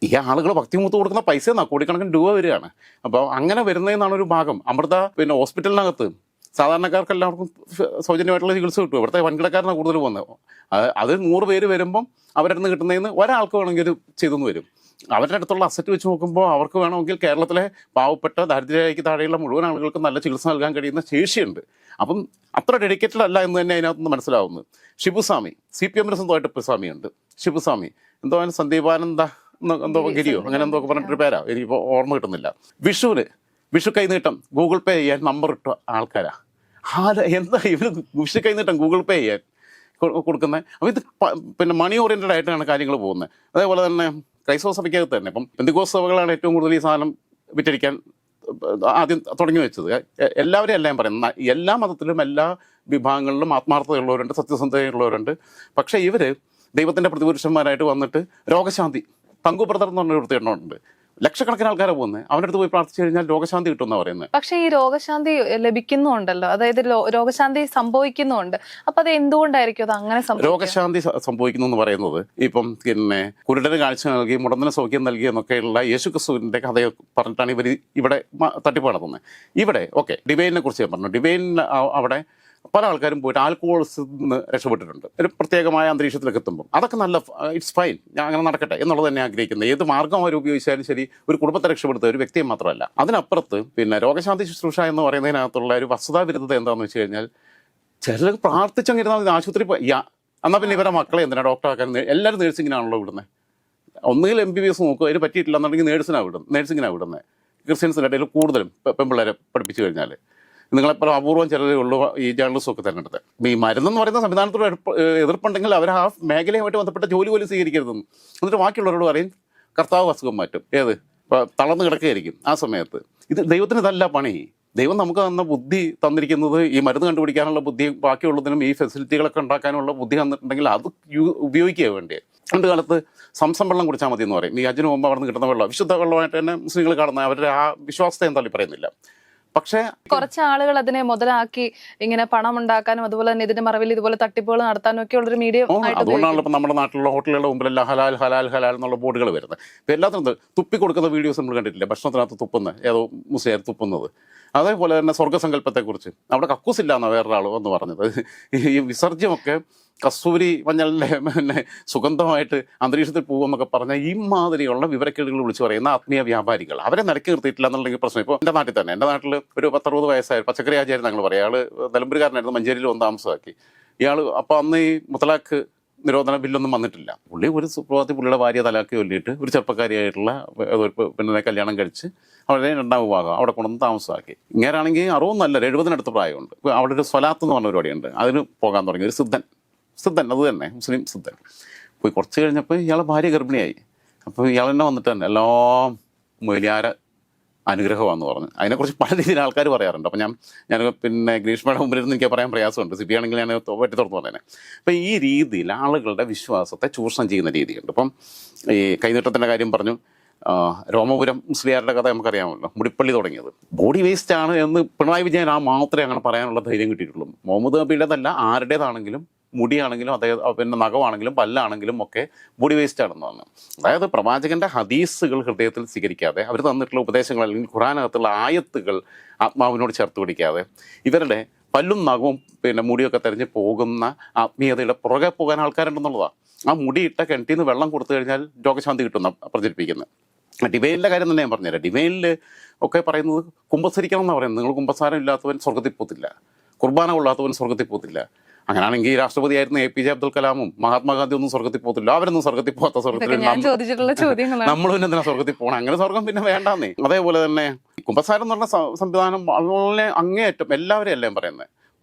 ഈ ആളുകൾ ഭക്തിമുത്ത് കൊടുക്കുന്ന പൈസ കോടിക്കണക്കിന് രൂപ വരികയാണ്. അപ്പോൾ അങ്ങനെ വരുന്നതെന്നാണ് ഒരു ഭാഗം. അമൃത പിന്നെ ഹോസ്പിറ്റലിനകത്ത് സാധാരണക്കാർക്ക് എല്ലാവർക്കും സൗജന്യമായിട്ടുള്ള ചികിത്സ കിട്ടും. ഇവിടുത്തെ വൻകിടക്കാരനാണ് കൂടുതൽ പോകുന്നത്. അത് 100 പേര് വരുമ്പം അവരുടെ നിന്ന് കിട്ടുന്നതിന് ഒരാൾക്ക് വേണമെങ്കിൽ ഒരു ചെയ്തെന്ന് വരും. അവരുടെ അടുത്തുള്ള അസറ്റ് വെച്ച് നോക്കുമ്പോൾ അവർക്ക് വേണമെങ്കിൽ കേരളത്തിലെ പാവപ്പെട്ട ദാരിദ്ര്യരേഖയ്ക്ക് താഴെയുള്ള മുഴുവൻ ആളുകൾക്ക് നല്ല ചികിത്സ നൽകാൻ കഴിയുന്ന ശേഷിയുണ്ട്. അപ്പം അത്ര ഡെഡിക്കേറ്റഡ് അല്ല എന്ന് തന്നെ അതിനകത്തുനിന്ന് മനസ്സിലാവുന്നത്. ഷിബുസ്വാമി, CPM സ്വന്തമായിട്ട് സ്വാമിയുണ്ട്. ഷിബുസ്വാമി എന്തോ സന്ദീപാനന്ദ എന്തോ ഗിരിയോ അങ്ങനെ എന്തോ പറഞ്ഞിട്ടൊരു പേരാ, എനിക്കിപ്പോൾ ഓർമ്മ കിട്ടുന്നില്ല. വിഷു കൈനീട്ടം ഗൂഗിൾ പേ ചെയ്യാൻ നമ്പർ ഇട്ട ആൾക്കാരാ. എന്താ ഇവർ വിഷു കൈനീട്ടം ഗൂഗിൾ പേ ചെയ്യാൻ കൊടുക്കുന്നത്? അപ്പോൾ ഇത് പിന്നെ മണി ഓറിയൻറ്റഡ് ആയിട്ടാണ് കാര്യങ്ങൾ പോകുന്നത്. അതേപോലെ തന്നെ ക്രൈസ്തവ സഭയ്ക്കകത്ത് തന്നെ ഇപ്പം പെന്തിക്കോസ്ത് സഭകളാണ് ഏറ്റവും കൂടുതൽ ഈ സാധനം വിറ്റഴിക്കാൻ ആദ്യം തുടങ്ങി വെച്ചത്. എല്ലാവരും എല്ലാം പറയുന്നത്, എല്ലാ മതത്തിലും എല്ലാ വിഭാഗങ്ങളിലും ആത്മാർത്ഥതയുള്ളവരുണ്ട്, സത്യസന്ധതയുള്ളവരുണ്ട്. പക്ഷേ ഇവർ ദൈവത്തിൻ്റെ പ്രതിപുരുഷന്മാരായിട്ട് വന്നിട്ട് രോഗശാന്തി, തങ്കു ബ്രദർ എന്ന് പറഞ്ഞൊരു വൃത്തിയുണ്ട്, ലക്ഷക്കണക്കിന് ആൾക്കാരെ പോകുന്നത്. അവൻ്റെ അടുത്ത് പോയി പ്രാർത്ഥിച്ചു കഴിഞ്ഞാൽ രോഗശാന്തി കിട്ടുമെന്നാണ് പറയുന്നത്. പക്ഷേ ഈ രോഗശാന്തി ലഭിക്കുന്നുണ്ടല്ലോ, അതായത് രോഗശാന്തി സംഭവിക്കുന്നുണ്ട്. അപ്പൊ അത് എന്തുകൊണ്ടായിരിക്കും അത് അങ്ങനെ രോഗശാന്തി സംഭവിക്കുന്നു എന്ന് പറയുന്നത്? ഇപ്പം പിന്നെ കുരുടന് കാഴ്ച നൽകി, മുടന്തന് സൗഖ്യം നൽകി എന്നൊക്കെയുള്ള യേശുക്രിസ്തുവിൻ്റെ കഥയെ പറഞ്ഞിട്ടാണ് ഇവർ ഇവിടെ തട്ടിപ്പ് നടത്തുന്നത്. ഇവിടെ ഡിവൈനിനെ കുറിച്ച് ഞാൻ പറഞ്ഞു. ഡിവൈൻ അവിടെ പല ആൾക്കാരും പോയിട്ട് ആൽക്കഹോൾസിൽ നിന്ന് രക്ഷപ്പെട്ടിട്ടുണ്ട്. ഒരു പ്രത്യേകമായ അന്തരീക്ഷത്തിലേക്ക് എത്തുമ്പോൾ അതൊക്കെ നല്ല ഇറ്റ്സ് ഫൈൻ, ഞാൻ അങ്ങനെ നടക്കട്ടെ എന്നുള്ളത് തന്നെ ആഗ്രഹിക്കുന്നത്. ഏത് മാർഗ്ഗം അവർ ഉപയോഗിച്ചാലും ശരി, ഒരു കുടുംബത്തെ രക്ഷപ്പെടുത്തുക ഒരു വ്യക്തിയെ മാത്രമല്ല. അതിനപ്പുറത്ത് പിന്നെ രോഗശാന്തി ശുശ്രൂഷ എന്ന് പറയുന്നതിനകത്തുള്ള ഒരു വസ്തുതാവിരുദ്ധത എന്താണെന്ന് വെച്ച് കഴിഞ്ഞാൽ, ചിലർ പ്രാർത്ഥിച്ചങ്ങിരുന്നാൽ ആശുപത്രി എന്നാൽ പിന്നെ ഇവരെ മക്കളെ എന്തിനാണ് ഡോക്ടറാക്കാൻ? എല്ലാവരും നേഴ്സിങ്ങിനാണല്ലോ വിടുന്നത്. ഒന്നുകിൽ MBBS നോക്കുക, അതിന് പറ്റിയിട്ടില്ല എന്നുണ്ടെങ്കിൽ നേഴ്സിങ്ങിനാണ് വിടുന്നത്. ക്രിസ്ത്യൻസിൻ്റെ ഇടയിൽ കൂടുതലും പെൺപിള്ളേരെ പഠിപ്പിച്ചു കഴിഞ്ഞാൽ. നിങ്ങളെപ്പോഴും അപൂർവം ചിലരേ ഉള്ളൂ ഈ ജേർണലിസം ഒക്കെ തിരഞ്ഞെടുത്ത്. ഈ മരുന്നെന്ന് പറയുന്ന സംവിധാനത്തോട് എതിർപ്പുണ്ടെങ്കിൽ അവർ ആ മേഖലയുമായിട്ട് ബന്ധപ്പെട്ട ജോലി പോലും സ്വീകരിക്കരുതെന്ന്. എന്നിട്ട് ബാക്കിയുള്ളവരോട് പറയും കർത്താവ് അസുഖം മാറ്റും. തളർന്ന് കിടക്കുകയായിരിക്കും ആ സമയത്ത്. ഇത് ദൈവത്തിന് ഇതല്ല പണി. ദൈവം നമുക്ക് തന്ന ബുദ്ധി തന്നിരിക്കുന്നത് ഈ മരുന്ന് കണ്ടുപിടിക്കാനുള്ള ബുദ്ധി, ബാക്കിയുള്ളതിനും ഈ ഫെസിലിറ്റികളൊക്കെ ഉണ്ടാക്കാനുള്ള ബുദ്ധി തന്നിട്ടുണ്ടെങ്കിൽ അത് ഉപയോഗിക്കുക വേണ്ടേ. പണ്ട് കാലത്ത് സംസം വെള്ളം കുടിച്ചാൽ മതി എന്ന് പറയും. ഈ അജിന് മുമ്പ് അവിടെ നിന്ന് കിട്ടുന്ന വെള്ളം വിശുദ്ധ വെള്ളമായിട്ട് തന്നെ മുസ്ലിങ്ങൾ കാണുന്ന അവരുടെ ആ വിശ്വാസത്തെ എന്തായാലും പറയുന്നില്ല. പക്ഷേ കുറച്ച് ആളുകൾ അതിനെ മുതലാക്കി ഇങ്ങനെ പണം ഉണ്ടാക്കാനും അതുപോലെ തന്നെ ഇതിന്റെ മറവിൽ ഇതുപോലെ തട്ടിപ്പുകൾ നടത്താനും ഒക്കെ ഉള്ളൊരു മീഡിയം. അതുകൊണ്ടാണല്ലോ ഇപ്പം നമ്മുടെ നാട്ടിലുള്ള ഹോട്ടലുകളുടെ മുമ്പിലെല്ലാം ഹലാൽ ഹലാൽ ഹലാൽ എന്നുള്ള ബോർഡുകൾ വരുന്നത്. ഇപ്പം എല്ലാത്തിനും തുപ്പി കൊടുക്കുന്ന വീഡിയോസ് നമ്മൾ കണ്ടിട്ടില്ല, ഭക്ഷണത്തിനകത്ത് തുപ്പുന്നത്, ഏതോ മുസ്ലിം തുപ്പുന്നത്. അതേപോലെ തന്നെ സ്വർഗ്ഗസങ്കല്പത്തെക്കുറിച്ച് അവിടെ കക്കൂസില്ല എന്നാണ് വേറൊരാൾ എന്ന് പറഞ്ഞത്. ഈ വിസർജ്യമൊക്കെ കസ്തൂരി മഞ്ഞളിൻ്റെ പിന്നെ സുഗന്ധമായിട്ട് അന്തരീക്ഷത്തിൽ പോകുമെന്നൊക്കെ പറഞ്ഞാൽ ഇമാതിരിയുള്ള വിവരക്കേടുകൾ വിളിച്ച് പറയുന്ന ആത്മീയ വ്യാപാരികൾ അവരെ നിരക്കി നിർത്തിയിട്ടില്ല എന്നുണ്ടെങ്കിൽ പ്രശ്നം. ഇപ്പോൾ എൻ്റെ നാട്ടിൽ തന്നെ, എൻ്റെ നാട്ടിൽ ഒരു 10-60 വയസ്സായ പച്ചക്കറി ആചാര്യൻ ഞങ്ങൾ പറയാം. അയാൾ നിലമ്പൂരുകാരനായിരുന്നു, മഞ്ചേരിയിൽ വന്ന് താമസമാക്കി. ഇയാൾ അപ്പോൾ അന്ന് ഈ മുത്തലാഖ് നിരോധന ബില്ലൊന്നും വന്നിട്ടില്ല. പുള്ളി ഒരു സുപ്രഭാതത്തിൽ പുള്ളിയുടെ ഭാര്യ തലാക്കി ചൊല്ലിയിട്ട് ഒരു ചെറുപ്പക്കാരിയായിട്ടുള്ള പിന്നെ കല്യാണം കഴിച്ച് അവരുടെ 2ാം വിവാഹം അവിടെ കൊണ്ടുവന്ന് താമസമാക്കി. ഇങ്ങനെയാണെങ്കിൽ 60 70-അടുത്ത് പ്രായമുണ്ട്. ഇപ്പോൾ അവിടെ ഒരു സ്വലാത്ത് എന്ന് പറഞ്ഞ പരിപാടിയുണ്ട്, അതിന് പോകാൻ തുടങ്ങി. ഒരു സിദ്ധൻ അത് തന്നെ മുസ്ലിം സിദ്ധൻ പോയി. കുറച്ച് കഴിഞ്ഞപ്പോൾ ഇയാളെ ഭാര്യ ഗർഭിണിയായി. അപ്പോൾ ഇയാൾ തന്നെ വന്നിട്ട് തന്നെ എല്ലാം മൊയ്ലിയാര അനുഗ്രഹമാണെന്ന് പറഞ്ഞു. അതിനെക്കുറിച്ച് പല രീതിയിൽ ആൾക്കാർ പറയാറുണ്ട്. അപ്പം ഞാൻ പിന്നെ ഗ്രീഷ്മയുടെ മുമ്പിലിരുന്ന് എനിക്ക് പറയാൻ പ്രയാസമുണ്ട്. സിബി ആണെങ്കിൽ ഞാൻ പറ്റി തുറന്നു പറഞ്ഞേനെ. അപ്പം ഈ രീതിയിൽ ആളുകളുടെ വിശ്വാസത്തെ ചൂഷണം ചെയ്യുന്ന രീതിയുണ്ട്. അപ്പം ഈ കൈനീട്ടത്തിൻ്റെ കാര്യം പറഞ്ഞു. രോമപുരം മുസ്ലിയാരുടെ കഥ നമുക്കറിയാമല്ലോ, മുടിപ്പള്ളി തുടങ്ങിയത് ബോഡി വേസ്റ്റ് ആണ് എന്ന് പിണറായി വിജയൻ മാത്രമേ അങ്ങനെ പറയാനുള്ള ധൈര്യം കിട്ടിയിട്ടുള്ളൂ. മുഹമ്മദ് നബിയുടേതല്ല, ആരുടേതാണെങ്കിലും മുടിയാണെങ്കിലും പിന്നെ നഖമാണെങ്കിലും പല്ലാണെങ്കിലും ഒക്കെ ബോഡി വേസ്റ്റ് ആണെന്ന് പറഞ്ഞു. അതായത് പ്രവാചകന്റെ ഹദീസുകൾ ഹൃദയത്തിൽ സ്വീകരിക്കാതെ, അവർ തന്നിട്ടുള്ള ഉപദേശങ്ങൾ അല്ലെങ്കിൽ ഖുറാനകത്തുള്ള ആയത്തുകൾ ആത്മാവിനോട് ചേർത്ത് പിടിക്കാതെ, ഇവരുടെ പല്ലും നഖവും പിന്നെ മുടിയൊക്കെ തെരഞ്ഞ് പോകുന്ന ആത്മീയതയുടെ പുറകെ പോകാൻ ആൾക്കാരുണ്ടെന്നുള്ളതാണ്. ആ മുടിയിട്ട കിണറ്റിൽ നിന്ന് വെള്ളം കൊടുത്തു കഴിഞ്ഞാൽ രോഗശാന്തി കിട്ടുന്ന പ്രചരിപ്പിക്കുന്നത്. ഡിവൈനിലെ കാര്യം തന്നെ ഞാൻ പറഞ്ഞുതരാം. ഡിവൈനിൽ ഒക്കെ പറയുന്നത് കുമ്പസരിക്കണം എന്നാണ് പറയുന്നത്. നിങ്ങൾ കുമ്പസാരം ഇല്ലാത്തവൻ സ്വർഗത്തിൽ പോത്തില്ല, കുർബാന കൊള്ളാത്തവൻ സ്വർഗത്തിൽ പോത്തില്ല. അങ്ങനെയാണെങ്കിൽ രാഷ്ട്രപതിയായിരുന്ന APJ അബ്ദുൽ കലാമും മഹാത്മാഗാന്ധി ഒന്നും സ്വർഗത്തിൽ പോകത്തില്ല. അവരൊന്നും സ്വർഗത്തിൽ പോകാത്ത സ്വർഗത്തിൽ നമ്മൾ പിന്നെ എന്തിനാ സ്വർഗത്തിൽ പോകണം? അങ്ങനെ സ്വർഗം പിന്നെ വേണ്ടാന്നേ. അതേപോലെ തന്നെ കുമ്പസാരം എന്ന് പറഞ്ഞ സംവിധാനം വളരെ അങ്ങേയറ്റം എല്ലാവരെയും എല്ലാം പറയുന്നത്.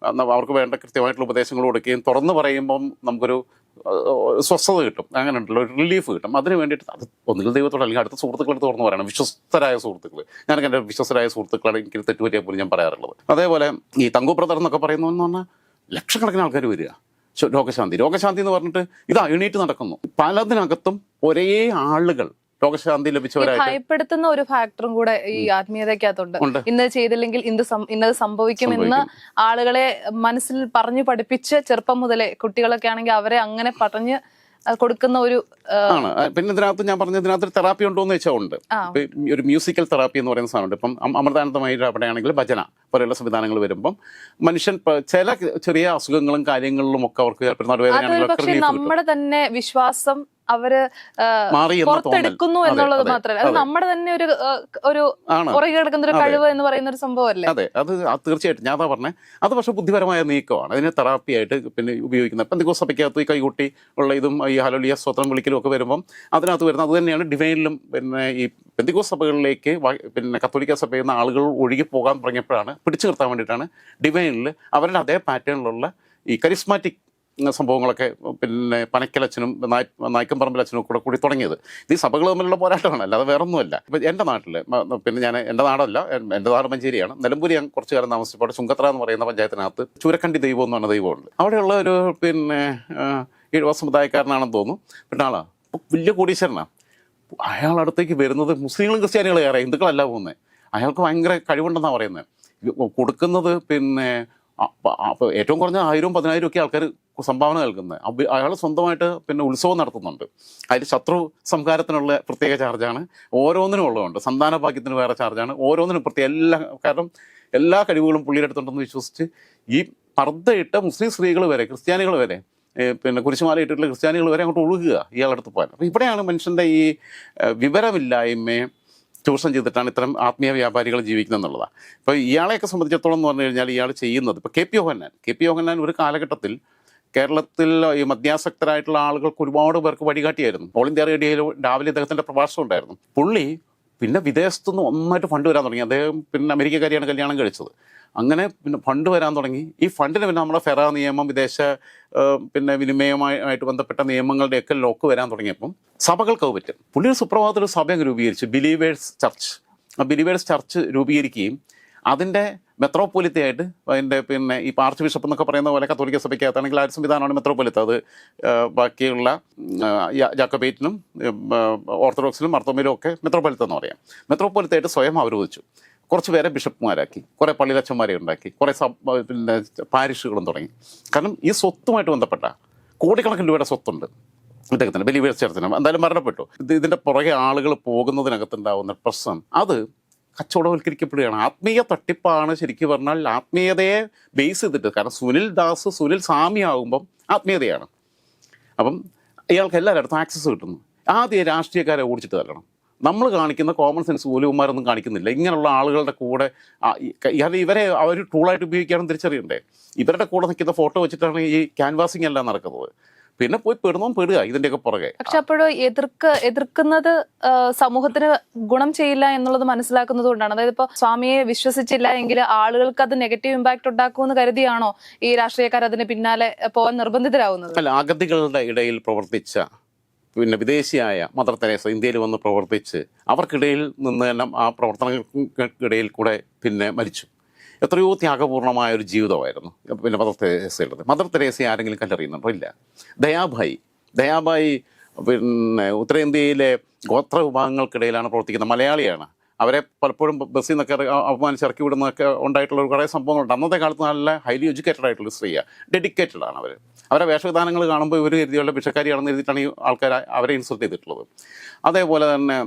അവർക്ക് വേണ്ട കൃത്യമായിട്ടുള്ള ഉപദേശങ്ങൾ കൊടുക്കുകയും തുറന്ന് പറയുമ്പം നമുക്കൊരു സ്വസ്ഥത കിട്ടും, അങ്ങനെ ഉണ്ടല്ലോ ഒരു റിലീഫ് കിട്ടും. അതിന് വേണ്ടിയിട്ട് അത് ഒന്നുകിൽ ദൈവത്തോട് അല്ലെങ്കിൽ അടുത്ത സുഹൃത്തുക്കളെ തുറന്ന് പറയണം, വിശ്വസ്തരായ സുഹൃത്തുക്കൾ. ഞാനൊക്കെ എൻ്റെ വിശ്വസ്തരായ സുഹൃത്തുക്കളാണ് എനിക്ക് തെറ്റുപറ്റിയാൽ പോലും ഞാൻ പറയാറുള്ളത്. അതേപോലെ ഈ തങ്കു ബ്രദർ എന്നൊക്കെ പറയുന്നതെന്ന് പറഞ്ഞാൽ ലക്ഷക്കണക്കിന് ആൾക്കാർ വരിക. രോഗശാന്തി എന്ന് പറഞ്ഞിട്ട് ഇതാ എണീറ്റ് നടക്കുന്നു. പലതിനകത്തും ഒരേ ആളുകൾ രോഗശാന്തി ലഭിച്ചവരായിട്ട് ഭയപ്പെടുത്തുന്ന ഒരു ഫാക്ടറും കൂടെ ഈ ആത്മീയതയ്ക്കകത്തുണ്ട്. ഇന്നത് ചെയ്തില്ലെങ്കിൽ ഇന്നത് സംഭവിക്കുമെന്ന് ആളുകളെ മനസ്സിൽ പറഞ്ഞു പഠിപ്പിച്ച് ചെറുപ്പം മുതലേ കുട്ടികളൊക്കെ ആണെങ്കിൽ അവരെ അങ്ങനെ പറഞ്ഞ് കൊടുക്കുന്ന ഒരു ആണ്. പിന്നെ ഇതിനകത്ത് ഞാൻ പറഞ്ഞ ഇതിനകത്ത് തെറാപ്പി ഉണ്ടോ എന്ന് വെച്ചാൽ ഉണ്ട്. ഒരു മ്യൂസിക്കൽ തെറാപ്പി എന്ന് പറയുന്ന സാധനമുണ്ട്. ഇപ്പം അമൃതാനന്ദമായി അവിടെയാണെങ്കിൽ ഭജന പോലെയുള്ള സംവിധാനങ്ങൾ വരുമ്പം മനുഷ്യൻ ചില ചെറിയ അസുഖങ്ങളും കാര്യങ്ങളിലും ഒക്കെ അവർക്ക് നടുവേദന നമ്മുടെ തന്നെ വിശ്വാസം അവര് പുറത്തെടുക്കുന്നു എന്നുള്ളത് മാത്രമല്ല, അത് നമ്മുടെ തന്നെ ഒരു പുറകെ കിടക്കുന്ന ഒരു കഴിവ് എന്ന് പറയുന്ന ഒരു സംഭവമല്ലേ. അതെ, അത് തീർച്ചയായിട്ടും ഞാൻ പറഞ്ഞത്. അത് പക്ഷെ ബുദ്ധിപരമായ നീക്കമാണ്. അതിനെ തെറാപ്പിയായിട്ട് പിന്നെ ഉപയോഗിക്കുന്നത്. പെന്തക്കോസ്ത് സഭയ്ക്കകത്ത് ഈ കൈകൂട്ടി ഉള്ള ഇതും ഈ ഹല്ലേലൂയ സ്തോത്രം വിളിക്കലും ഒക്കെ വരുമ്പം അതിനകത്ത് വരുന്നത് അത് തന്നെയാണ്. ഡിവൈനിലും പിന്നെ ഈ പെന്തക്കോസ്ത് സഭകളിലേക്ക് പിന്നെ കത്തോലിക്ക സഭയിൽ നിന്ന് ആളുകൾ ഒഴുകി പോകാൻ തുടങ്ങിയപ്പോഴാണ്, പിടിച്ചു നിർത്താൻ വേണ്ടിയിട്ടാണ് ഡിവൈനിൽ അവരുടെ അതേ പാറ്റേണിലുള്ള ഈ കരിസ്മാറ്റിക് സംഭവങ്ങളൊക്കെ പിന്നെ പനക്കലച്ഛനും നായ്ക്കമ്പറമ്പിലച്ഛനും കൂടി തുടങ്ങിയത്. ഇത് ഈ സഭകൾ തമ്മിലുള്ള പോരാട്ടമാണ്, അല്ലാതെ വേറൊന്നുമല്ല. ഇപ്പം എൻ്റെ നാട്ടിൽ പിന്നെ ഞാൻ എൻ്റെ നാടല്ല, എൻ്റെ നാട് മഞ്ചേരിയാണ്. നിലമ്പൂർ ഞാൻ കുറച്ച് കാലം താമസിച്ചപ്പോൾ ചുങ്കത്ര എന്ന് പറയുന്ന പഞ്ചായത്തിനകത്ത് ചൂരക്കണ്ടി ദൈവം എന്ന് പറഞ്ഞ ദൈവമുണ്ട്. അവിടെയുള്ള ഒരു പിന്നെ ഈഴവ സമുദായക്കാരനാണെന്ന് തോന്നുന്നു. പിന്നെ ആളാണ് വലിയ കോടീശ്വരനാണ്. അയാളടുത്തേക്ക് വരുന്നത് മുസ്ലിങ്ങളും ക്രിസ്ത്യാനികളും ഏറെ, ഹിന്ദുക്കളല്ല പോകുന്നത്. അയാൾക്ക് ഭയങ്കര കഴിവുണ്ടെന്നാണ് പറയുന്നത്. കൊടുക്കുന്നത് പിന്നെ ഏറ്റവും കുറഞ്ഞ 1000-10,000 ഒക്കെ ആൾക്കാർ സംഭാവന നൽകുന്നത്. അയാൾ സ്വന്തമായിട്ട് പിന്നെ ഉത്സവം നടത്തുന്നുണ്ട്. അതിൽ ശത്രു സംഹാരത്തിനുള്ള പ്രത്യേക ചാർജാണ്, ഓരോന്നിനും ഉള്ളതുണ്ട്. സന്താന ഭാഗ്യത്തിന് വേറെ ചാർജാണ്, ഓരോന്നിനും പ്രത്യേക. കാരണം എല്ലാ കഴിവുകളും പുള്ളിയുടെ അടുത്തുണ്ടെന്ന് വിശ്വസിച്ച് ഈ പർദ്ദയിട്ട മുസ്ലിം സ്ത്രീകൾ വരെ, ക്രിസ്ത്യാനികൾ വരെ, പിന്നെ കുരിശുമാല ഇട്ടിട്ടുള്ള ക്രിസ്ത്യാനികൾ വരെ അങ്ങോട്ട് ഒഴുകുക ഇയാളടുത്ത് പോകാൻ. അപ്പോൾ ഇവിടെയാണ് മനുഷ്യൻ്റെ ഈ വിവരമില്ലായ്മയെ ചൂഷണം ചെയ്തിട്ടാണ് ഇത്തരം ആത്മീയ വ്യാപാരികൾ ജീവിക്കുന്നത് എന്നുള്ളതാണ്. ഇപ്പോൾ ഇയാളെയൊക്കെ സംബന്ധിച്ചിടത്തോളം എന്ന് പറഞ്ഞു കഴിഞ്ഞാൽ ഇയാൾ ചെയ്യുന്നത്, ഇപ്പോൾ കെ പി യോഹന്നാൻ ഒരു കാലഘട്ടത്തിൽ കേരളത്തിൽ ഈ മദ്യാസക്തരായിട്ടുള്ള ആളുകൾക്ക് ഒരുപാട് പേർക്ക് വഴികാട്ടിയായിരുന്നു. ഓൾ ഇന്ത്യ റേഡിയോയിൽ രാവിലെ അദ്ദേഹത്തിൻ്റെ പ്രഭാഷണം ഉണ്ടായിരുന്നു. പുള്ളി പിന്നെ വിദേശത്തുനിന്ന് ഒന്നായിട്ട് ഫണ്ട് വരാൻ തുടങ്ങി. അദ്ദേഹം പിന്നെ അമേരിക്കക്കാരിയാണ് കല്യാണം കഴിച്ചത്. അങ്ങനെ പിന്നെ ഫണ്ട് വരാൻ തുടങ്ങി. ഈ ഫണ്ടിന് പിന്നെ നമ്മുടെ ഫെറ നിയമം, വിദേശ പിന്നെ വിനിമയമായിട്ട് ബന്ധപ്പെട്ട നിയമങ്ങളുടെയൊക്കെ ലോക്ക് വരാൻ തുടങ്ങിയപ്പം സഭകൾക്ക് പറ്റും. പുള്ളി ഒരു സുപ്രഭാതത്തിൽ ഒരു സഭ രൂപീകരിച്ചു, ബിലീവേഴ്സ് ചർച്ച്. ആ ബിലീവേഴ്സ് ചർച്ച് രൂപീകരിക്കുകയും അതിൻ്റെ മെത്രോപ്പൊലിത്തയായിട്ട് അതിൻ്റെ പിന്നെ ഈ ആർച്ച് ബിഷപ്പ് എന്നൊക്കെ പറയുന്ന പോലെ കത്തോലിക്ക സഭയ്ക്കകത്താണെങ്കിൽ ആ ഒരു സംവിധാനമാണ് മെത്രോപ്പൊലിത്ത. അത് ബാക്കിയുള്ള ജാക്കബേറ്റിനും ഓർത്തഡോക്സിലും മർത്തോമയിലും ഒക്കെ മെത്രോപ്പൊലിത്ത എന്ന് പറയാം. മെത്രോപ്പൊലിത്തയായിട്ട് സ്വയം അവരോധിച്ചു. കുറച്ച് പേരെ ബിഷപ്പുമാരാക്കി, കുറേ പള്ളിയിലച്ചന്മാരെ ഉണ്ടാക്കി, കുറേ പിന്നെ പാരിഷുകളും തുടങ്ങി. കാരണം ഈ സ്വത്തുമായിട്ട് ബന്ധപ്പെട്ട കോടിക്കണക്കിന് രൂപയുടെ സ്വത്തുണ്ട് ഇദ്ദേഹത്തിന്. ബലിവേഴ്സ് ചേർത്തിന് എന്തായാലും മരണപ്പെട്ടു. ഇതിൻ്റെ പുറകെ ആളുകൾ പോകുന്നതിനകത്തുണ്ടാവുന്ന പ്രശ്നം അത് കച്ചവടവൽക്കരിക്കപ്പെടുകയാണ്. ആത്മീയ തട്ടിപ്പാണ് ശരിക്കും പറഞ്ഞാൽ. ആത്മീയതയെ ബേസ് ചെയ്തിട്ട്, കാരണം സുനിൽ സ്വാമി ആകുമ്പം ആത്മീയതയാണ്. അപ്പം ഇയാൾക്ക് എല്ലാവരുടെ ആക്സസ് കിട്ടുന്നു. ആദ്യം രാഷ്ട്രീയക്കാരെ ഓടിച്ചിട്ട് തരണം. നമ്മൾ കാണിക്കുന്ന കോമൺ സെൻസ് പോലും ഇവന്മാരൊന്നും കാണിക്കുന്നില്ല. ഇങ്ങനെയുള്ള ആളുകളുടെ കൂടെ ഇവരെ അവർ ടൂളായിട്ട് ഉപയോഗിക്കാനും തിരിച്ചറിയണ്ടേ. ഇവരുടെ കൂടെ നിൽക്കുന്ന ഫോട്ടോ വെച്ചിട്ടാണ് ഈ ക്യാൻവാസിങ് എല്ലാം നടക്കുന്നത്. പിന്നെ പോയി പെടുക ഇതിൻ്റെയൊക്കെ പുറകെ. പക്ഷെ അപ്പോഴും എതിർക്കുന്നത് സമൂഹത്തിന് ഗുണം ചെയ്യില്ല എന്നുള്ളത് മനസ്സിലാക്കുന്നത് കൊണ്ടാണ്. അതായത് ഇപ്പോൾ സ്വാമിയെ വിശ്വസിച്ചില്ല എങ്കിൽ ആളുകൾക്ക് അത് നെഗറ്റീവ് ഇമ്പാക്ട് ഉണ്ടാക്കുമെന്ന് കരുതിയാണോ ഈ രാഷ്ട്രീയക്കാർ അതിന് പിന്നാലെ പോകാൻ നിർബന്ധിതരാകുന്നത്? അല്ല, അഗതികളുടെ ഇടയിൽ പ്രവർത്തിച്ച പിന്നെ വിദേശിയായ മദർ തെരേസ ഇന്ത്യയിൽ വന്ന് പ്രവർത്തിച്ച് അവർക്കിടയിൽ നിന്ന് തന്നെ ആ പ്രവർത്തനങ്ങൾക്കിടയിൽ കൂടെ പിന്നെ മരിച്ചു. എത്രയോ ത്യാഗപൂർണമായ ഒരു ജീവിതമായിരുന്നു പിന്നെ മദർ തെരേസയുള്ളത്. മദർ തെരേസയെ ആരെങ്കിലും കണ്ടറിയുന്നുണ്ടോ? ഇല്ല. ദയാബായി പിന്നെ ഉത്തരേന്ത്യയിലെ ഗോത്ര വിഭാഗങ്ങൾക്കിടയിലാണ് പ്രവർത്തിക്കുന്നത്. മലയാളിയാണ്. അവരെ പലപ്പോഴും ബസ്സിൽ നിന്നൊക്കെ അപമാനിച്ച് ഇറക്കി വിടുന്നതൊക്കെ ഉണ്ടായിട്ടുള്ള കുറേ സംഭവങ്ങളുണ്ട്. അന്നത്തെ കാലത്ത് നല്ല ഹൈലി എഡ്യൂക്കേറ്റഡ് ആയിട്ടുള്ള സ്ത്രീയാണ്. ഡെഡിക്കേറ്റഡ് ആണ് അവർ. അവരെ വേഷവിധാനങ്ങൾ കാണുമ്പോൾ ഇവർ കരുതിയുള്ള ഭിക്ഷക്കാരിയാണെന്ന് എഴുതിയിട്ടാണ് ഈ ആൾക്കാർ അവരെ ഇൻസൾട്ട് ചെയ്തിട്ടുള്ളത്. അതേപോലെ തന്നെ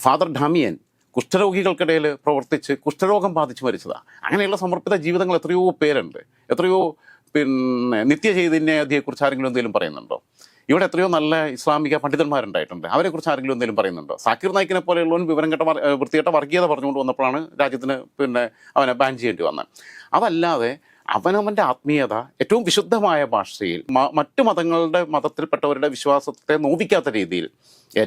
ഫാദർ ഡാമിയൻ കുഷ്ഠരോഗികൾക്കിടയിൽ പ്രവർത്തിച്ച് കുഷ്ഠരോഗം ബാധിച്ച് മരിച്ചതാണ്. അങ്ങനെയുള്ള സമർപ്പിത ജീവിതങ്ങൾ എത്രയോ പേരുണ്ട്. എത്രയോ പിന്നെ നിത്യചൈതന്യതയെക്കുറിച്ച് ആരെങ്കിലും എന്തെങ്കിലും പറയുന്നുണ്ടോ? ഇവിടെ എത്രയോ നല്ല ഇസ്ലാമിക പണ്ഡിതന്മാരുണ്ടായിട്ടുണ്ട്. അവരെക്കുറിച്ച് ആരെങ്കിലും എന്തെങ്കിലും പറയുന്നുണ്ടോ? സാക്കിർ നായിക്കിനെ പോലെയുള്ളവൻ വൃത്തികെട്ട വർഗീയത പറഞ്ഞുകൊണ്ട് വന്നപ്പോഴാണ് രാജ്യത്തിന് പിന്നെ അവനെ ബാൻ ചെയ്യേണ്ടി വന്നത്. അതല്ലാതെ അവനവൻ്റെ ആത്മീയത ഏറ്റവും വിശുദ്ധമായ ഭാഷയിൽ മറ്റു മതത്തിൽപ്പെട്ടവരുടെ വിശ്വാസത്തെ നോവിക്കാത്ത രീതിയിൽ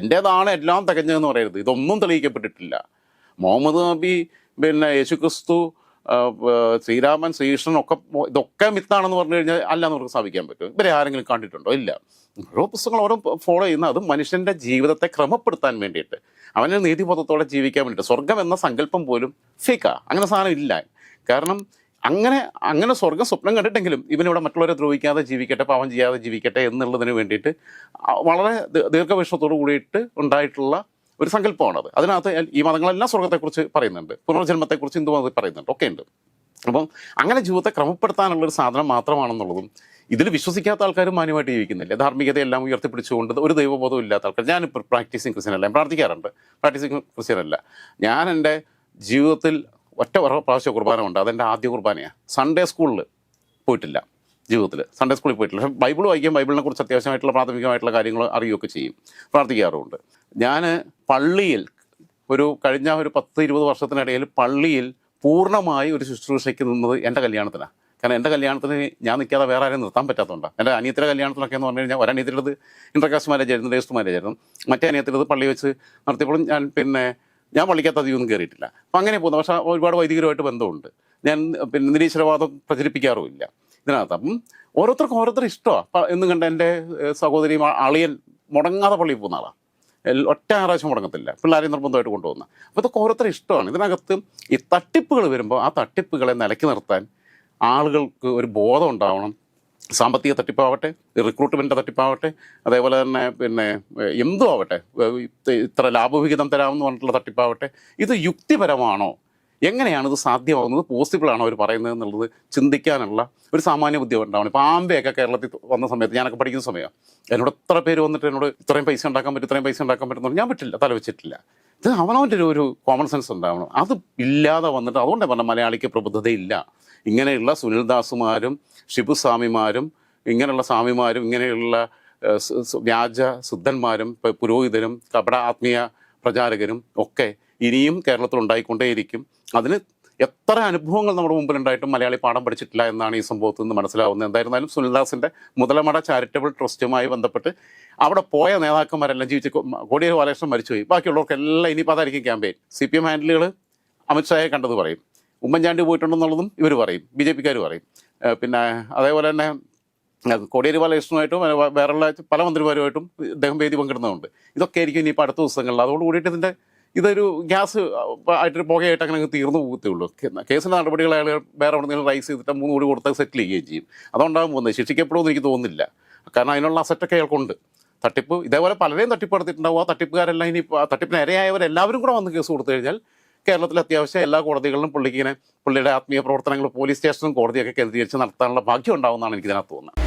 എൻ്റേതാണ് എല്ലാം തികഞ്ഞതെന്ന് പറയരുത്. ഇതൊന്നും തെളിയിക്കപ്പെട്ടിട്ടില്ല. മുഹമ്മദ് നബി, പിന്നെ യേശുക്രിസ്തു, ശ്രീരാമൻ, ശ്രീകൃഷ്ണൻ ഒക്കെ ഇതൊക്കെ മിത്താണെന്ന് പറഞ്ഞു കഴിഞ്ഞാൽ അല്ല എന്ന് അവർക്ക് സ്ഥാപിക്കാൻ പറ്റും. ഇവരെ ആരെങ്കിലും കണ്ടിട്ടുണ്ടോ? ഇല്ല. ഓരോ പുസ്തകങ്ങൾ ഓരോ ഫോളോ ചെയ്യുന്ന അത് മനുഷ്യൻ്റെ ജീവിതത്തെ ക്രമപ്പെടുത്താൻ വേണ്ടിയിട്ട്, അവന് നീതിബോധത്തോടെ ജീവിക്കാൻ വേണ്ടിയിട്ട്. സ്വർഗം എന്ന സങ്കല്പം പോലും ഫേക്കാ. അങ്ങനെ സാധനം ഇല്ല. കാരണം അങ്ങനെ സ്വർഗം സ്വപ്നം കണ്ടിട്ടെങ്കിലും ഇവനിവിടെ മറ്റുള്ളവരെ ദ്രോഹിക്കാതെ ജീവിക്കട്ടെ, പാവം ചെയ്യാതെ ജീവിക്കട്ടെ എന്നുള്ളതിന് വേണ്ടിയിട്ട് വളരെ ദീർഘവീക്ഷണത്തോടു കൂടിയിട്ട് ഉണ്ടായിട്ടുള്ള ഒരു സങ്കല്പമാണത്. അതിനകത്ത് ഈ മതങ്ങളെല്ലാം സ്വർഗത്തെക്കുറിച്ച് പറയുന്നുണ്ട്, പുനർജന്മത്തെക്കുറിച്ച് ഹിന്ദു മതത്തിൽ പറയുന്നുണ്ട്, ഒക്കെ ഉണ്ട്. അപ്പം അങ്ങനെ ജീവിതത്തെ ക്രമപ്പെടുത്താനുള്ളൊരു സാധനം മാത്രമാണെന്നുള്ളതും ഇതിൽ വിശ്വസിക്കാത്ത ആൾക്കാരും മാന്യമായിട്ട് ജീവിക്കുന്നില്ല. ധാർമ്മികതയെല്ലാം ഉയർത്തിപ്പിടിച്ചുകൊണ്ട് ഒരു ദൈവബോധവും ഇല്ലാത്ത ആൾക്കാർ. ഞാനിപ്പോൾ പ്രാക്ടീസിങ് ക്രിസ്ത്യനല്ല, ഞാൻ പ്രാർത്ഥിക്കാറുണ്ട്, പ്രാക്ടീസിങ് ക്രിസ്ത്യനല്ല. ഞാൻ എൻ്റെ ജീവിതത്തിൽ ഒറ്റ പ്രാവശ്യം കുർബാന ഉണ്ട്. അതെൻ്റെ ആദ്യ കുർബാനയാണ്. സൺഡേ സ്കൂളിൽ പോയിട്ടില്ല ജീവിതത്തിൽ. സൺഡേ സ്കൂളിൽ പോയിട്ടില്ല. പക്ഷേ ബൈബിൾ വായിക്കും, ബൈബിളിനെ കുറിച്ച് അത്യാവശ്യമായിട്ടുള്ള പ്രാഥമികമായിട്ടുള്ള കാര്യങ്ങൾ അറിയുകയൊക്കെ ചെയ്യും, പ്രാർത്ഥിക്കാറുമുണ്ട്. ഞാൻ പള്ളിയിൽ കഴിഞ്ഞ ഒരു 10-20 വർഷത്തിനിടയിൽ പള്ളിയിൽ പൂർണ്ണമായി ഒരു ശുശ്രൂഷയ്ക്ക് നിന്നത് എൻ്റെ കല്യാണത്തിനാണ്. കാരണം എൻ്റെ കല്യാണത്തിന് ഞാൻ നിൽക്കാതെ വേറെ ആരെയും നിർത്താൻ പറ്റാത്തതുകൊണ്ടാണ്. എൻ്റെ അനിയത്തിൻ്റെ കല്യാണത്തിനൊക്കെ എന്ന് പറഞ്ഞു കഴിഞ്ഞാൽ ഒരനിയത്തിലത് ഇൻ്റർകാസ്റ്റ് മാരേജ് ആയിരുന്നു, രജിസ്റ്റർ മാരേജ് ആയിരുന്നു. മറ്റേ അനിയത്തിലത് പള്ളി വെച്ച് നടത്തിയപ്പോഴും ഞാൻ പള്ളിക്കകത്ത് അധികമൊന്നും കയറിയിട്ടില്ല. അപ്പം അങ്ങനെ പോകുന്നു. പക്ഷേ ഒരുപാട് വൈദികരുമായിട്ട് ബന്ധമുണ്ട്. ഞാൻ പിന്നെ നിരീശ്വരവാദം പ്രചരിപ്പിക്കാറുമില്ല ഇതിനകത്ത്. അപ്പം ഓരോരുത്തർ ഇഷ്ടമാണ് എന്നും കണ്ട എൻ്റെ സഹോദരിയും അളിയൻ മുടങ്ങാതെ പള്ളിയിൽ പോകുന്ന ആളാണ്. ഒറ്റ ഞായറാഴ്ച മുടങ്ങത്തില്ല, പിള്ളേരെ നിർബന്ധമായിട്ട് കൊണ്ടുപോകുന്ന. അപ്പോൾ ഇതൊക്കെ ഓരോരുത്തർ ഇഷ്ടമാണ്. ഇതിനകത്ത് ഈ തട്ടിപ്പുകൾ വരുമ്പോൾ ആ തട്ടിപ്പുകളെ നിലയ്ക്ക് നിർത്താൻ ആളുകൾക്ക് ഒരു ബോധം ഉണ്ടാവണം. സാമ്പത്തിക തട്ടിപ്പാവട്ടെ, റിക്രൂട്ട്മെൻറ്റിൻ്റെ തട്ടിപ്പാവട്ടെ, അതേപോലെ തന്നെ പിന്നെ എന്തും ആവട്ടെ, ഇത്ര ലാഭവിഹിതം തരാമെന്ന് പറഞ്ഞിട്ടുള്ള തട്ടിപ്പാവട്ടെ, ഇത് യുക്തിപരമാണോ, എങ്ങനെയാണിത് സാധ്യമാകുന്നത്, പോസിബിളാണോ അവർ പറയുന്നത് എന്നുള്ളത് ചിന്തിക്കാനുള്ള ഒരു സാമാന്യ ബുദ്ധി ഉണ്ടാവണം. ഇപ്പോൾ ആംബെയൊക്കെ കേരളത്തിൽ വന്ന സമയത്ത്, ഞാനൊക്കെ പഠിക്കുന്ന സമയം, എന്നോട് എത്ര പേര് വന്നിട്ട് എന്നോട് ഇത്രയും പൈസ ഉണ്ടാക്കാൻ പറ്റും, ഞാൻ പറ്റില്ല, തല വെച്ചിട്ടില്ല. ഇത് അവനവൻ്റെ ഒരു കോമൺ സെൻസ് ഉണ്ടാവണം. അത് ഇല്ലാതെ വന്നിട്ട് അതുകൊണ്ടേ പറഞ്ഞ മലയാളിക്ക് പ്രബുദ്ധതയില്ല. ഇങ്ങനെയുള്ള സുനിൽദാസുമാരും ഷിബുസ്വാമിമാരും ഇങ്ങനെയുള്ള സ്വാമിമാരും ഇങ്ങനെയുള്ള വ്യാജ സിദ്ധന്മാരും പുരോഹിതരും കപട ആത്മീയ പ്രചാരകരും ഒക്കെ ഇനിയും കേരളത്തിൽ ഉണ്ടായിക്കൊണ്ടേയിരിക്കും. അതിന് എത്ര അനുഭവങ്ങൾ നമ്മുടെ മുമ്പിലുണ്ടായിട്ടും മലയാളി പാഠം പഠിച്ചിട്ടില്ല എന്നാണ് ഈ സംഭവത്തിൽ നിന്ന് മനസ്സിലാവുന്നത്. എന്തായിരുന്നാലും സുനിൽദാസിൻ്റെ മുതലമട ചാരിറ്റബിൾ ട്രസ്റ്റുമായി ബന്ധപ്പെട്ട് അവിടെ പോയ നേതാക്കന്മാരെല്ലാം ജീവിച്ച് കോടിയേരി ബാലകൃഷ്ണൻ മരിച്ചുപോയി. ബാക്കിയുള്ളവർക്കെല്ലാം ഇനിയിപ്പോൾ അതായിരിക്കും ക്യാമ്പയിൻ. CPM ഹാൻഡിലുകൾ അമിത്ഷായെ കണ്ടത് പറയും, ഉമ്മൻചാണ്ടി പോയിട്ടുണ്ടെന്നുള്ളതും ഇവർ പറയും, BJP-ക്കാർ പറയും. പിന്നെ അതേപോലെ തന്നെ കോടിയേരി ബാലകൃഷ്ണനുമായിട്ടും വേറെയുള്ള പല മന്ത്രിമാരുമായിട്ടും ഇദ്ദേഹം വേദി പങ്കിടുന്നതുണ്ട്. ഇതൊക്കെ ആയിരിക്കും ഇനിയിപ്പോൾ അടുത്ത ദിവസങ്ങളിൽ. അതോടുകൂടിയിട്ട് ഇതിൻ്റെ ഇതൊരു ഗ്യാസ് ആയിട്ടൊരു പുകയായിട്ട് അങ്ങനെ തീർന്നു പോകത്തേ ഉള്ളൂ. കേസിൻ്റെ നടപടികൾ അയാൾ വേറെ എവിടെയെങ്കിലും റൈസ് ചെയ്തിട്ട് 3 കോടി കൊടുത്താൽ സെറ്റിൽ ചെയ്യുകയും ചെയ്യും. അതുകൊണ്ടാകും പോകുന്നത്. ശിക്ഷിക്കപ്പെടുമെന്ന് എനിക്ക് തോന്നുന്നില്ല. കാരണം അതിനുള്ള അസറ്റൊക്കെ അയാൾക്കുണ്ട്. തട്ടിപ്പ് ഇതേപോലെ പലരെയും തട്ടിപ്പ് നടത്തിയിട്ടുണ്ടാവും. ആ തട്ടിപ്പുകാരെല്ലാം ഇനി തട്ടിപ്പിന് ഇരയായവരെല്ലാവരും കൂടെ വന്ന് കേസ് കൊടുത്തു കഴിഞ്ഞാൽ കേരളത്തിൽ അത്യാവശ്യം എല്ലാ കോടതികളിലും പുള്ളിയുടെ ആത്മീയ പ്രവർത്തനങ്ങൾ പോലീസ് സ്റ്റേഷനും കോടതിയൊക്കെ കേന്ദ്രീകരിച്ച് നടത്താനുള്ള ഭാഗ്യം ഉണ്ടാവുമെന്നാണ് എനിക്ക് ഇതിനകത്ത് തോന്നുന്നത്.